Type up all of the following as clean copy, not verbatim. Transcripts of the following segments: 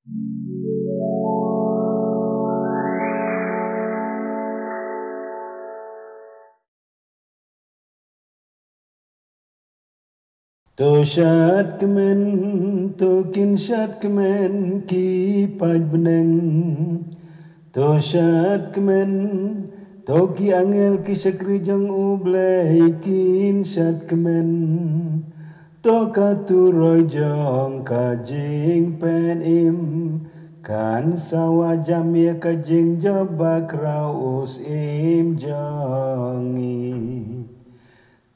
To syat kemen, to kin syat kemen, ki paj beneng. To syat kemen, to ki angel ki syakri jang ublay, kin syat kemen. To katuroy jang kajing pen im, kan sawa jam ya kajing jabak raus im jangi.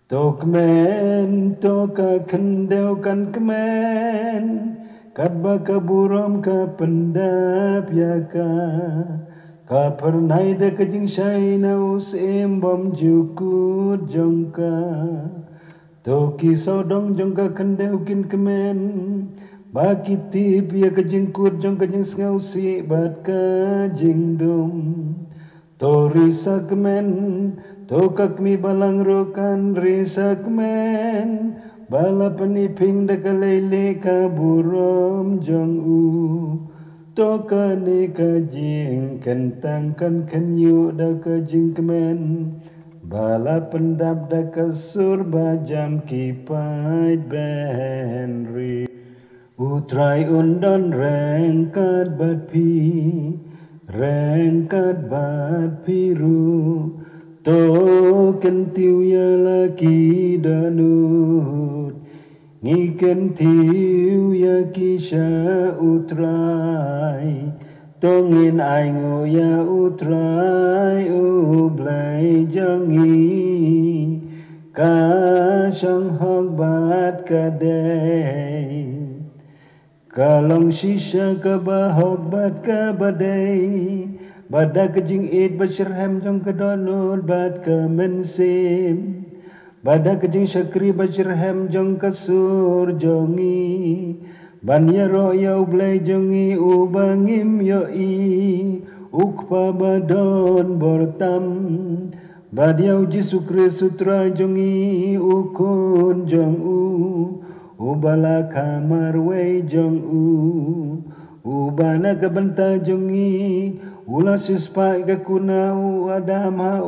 To kemen, to ka kendau kan kemen, kat baka buram ka pendap ya ka pernai da kajing syai na us bom jukut jongka. To kisau dong jongka kendau kin kemen, baki tip ya kajing kut jong kajing sengau si bat kajing dum. To risa kemen, to kakmi balang rokan risa kemen, bala peniping da kalele ka burom jong u. To kani kajing kentang kan kenyu da kajing kemen, bala pendap da kasur bajam kipait benri. Utrai undon rengkat bat pi, rengkat bat piru, to kentiu ya laki danut, ngiken tiu ya kisha utrai, tongin aingo ya utrai ublay jangi, kasang hog bat kadai. Kalong shisha ka bahog bat ka badai, badak kajing id bashirham jong kadonul bat ka mensim, badak kajing syakri bashirham jong kasur jongi, banya roya ublay jongi ubangim yoi, ukpa badon bortam, badiau jisukri sutra jongi ukun jong ubala kamar wei jong ubana kabanta jongi, ula suspai ka kuna adama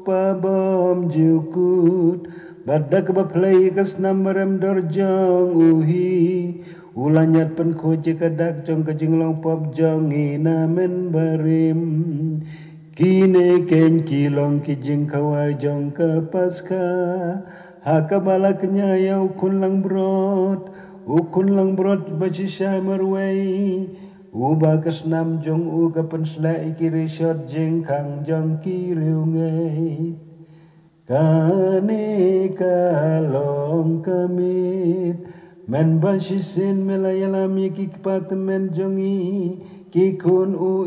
pabom jukut, badak baplay kas namarem dorjong uhi, ulanyat pen koje kadak jong kajing long pop jongi namen barim, kine ken kilong kijing kawai jong kapaska, hakabala kenyaya ukun lang brod bajisya marway, uba kasnam jong uga penslai kiri shot jeng kang jong kiriungay, kane kalong kamit, men basisin melayalami kikpatamen jongi, kikun u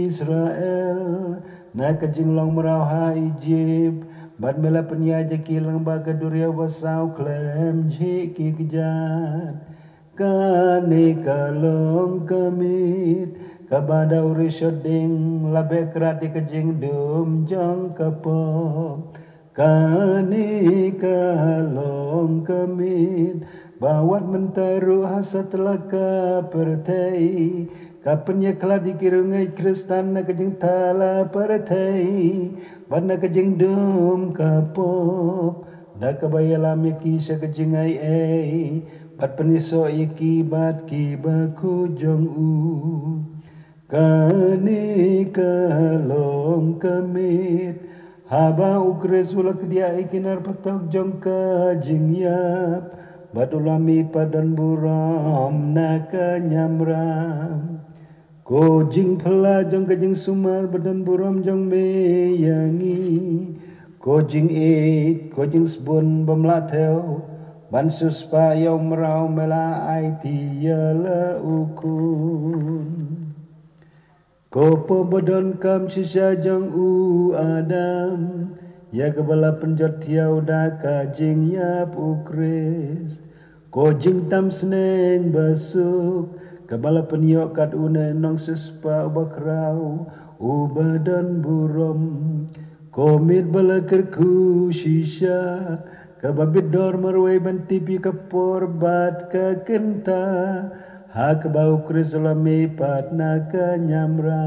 Israel, nakajing long merau haijib, bad mela penyaja kilang baga duria wasau klem jiki kejat, kane kalong kamit, kabada uri syoding labe kerati kejing dum jong kapok, kane kalong kamit, bawat mentaru hasat laka pertai, kapenya keladi kirungai kristan na kajing tala pertai, bana kajing dum kapok, da kabayalam yaki sa kajing ay, bat peniso yaki bat kibaku jong kani kalong kamit, haba ukres ulak dia ikinar patok jong kajing yap, batulami padan buram naka nyamram, ko jing pela jong kajing sumar badan buram jong meyangi, ko jing it ko jing sbun bamlateo, bansus pa yaw merau mela ai tiyala ukun, ko po badan kam sisa jong adam, ya kebala penjot tiaw da kajing yap ukres, ko jing tam seneng basuk, kabala penyok kat une nong suspa bakrau ubadan burom, komit bala kerku shisha, kababit dor marway bantipi kapor bat ka kenta, hak bau krisolame patna kanyamra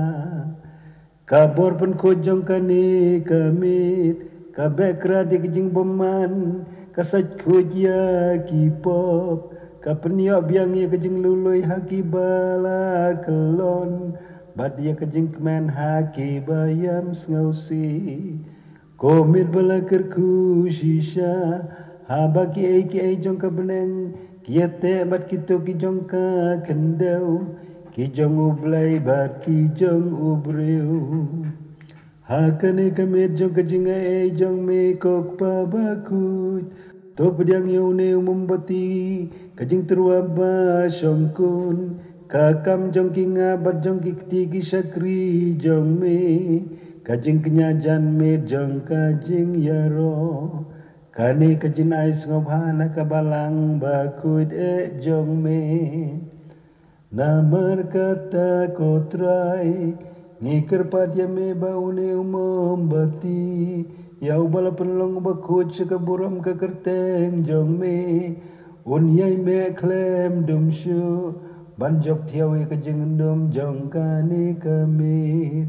kabor pun kojong kani kamit kabekra dikjing boman kasaj kujia kipop kapeniok biang ia kejing lului haki bala kelon bad ia kejing kemen haki bayam ngausi komit bala kerku shisha habaki ai jong ka beneng kiate bat kito ki jong ka kendau ki jong ublai bat ki jong ubreu hakane kamit jong kejinga jong me kok pa bakut to pediang yone mumbati kajing terwaba syongkun kakam jong kinga bat jong kikti ki syakri jong me kajing kenyajan me jong kajing yaro kani kajin ais ngobhana kabalang bakut jong me namar kata kotrai ngikir padya me baune mumbati yau bala penlong bakut sekaburam kekerteng jong me unyai me klem dumshu banjok tiawi kajing dum jong kani kamit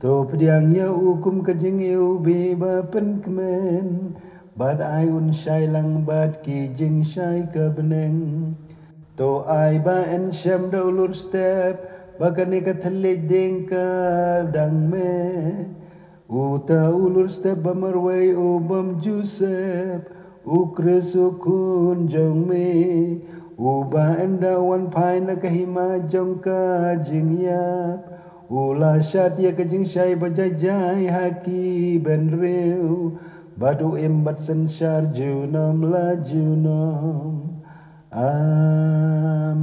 to pediang ya ukum kajing eu beba pen kemen bad ayun syai lang bad ki jing syai ka beneng to ai ba en syam da ulur step bakani ka thalej ding ka dang me uta ulur step bamarway ubam Joseph ukresukun jong me uba enda wan pai na kahima jong ka jing yap ula syat ya kajing syai bajajai haki ben reu badu imbat sensyar junom la junom amen.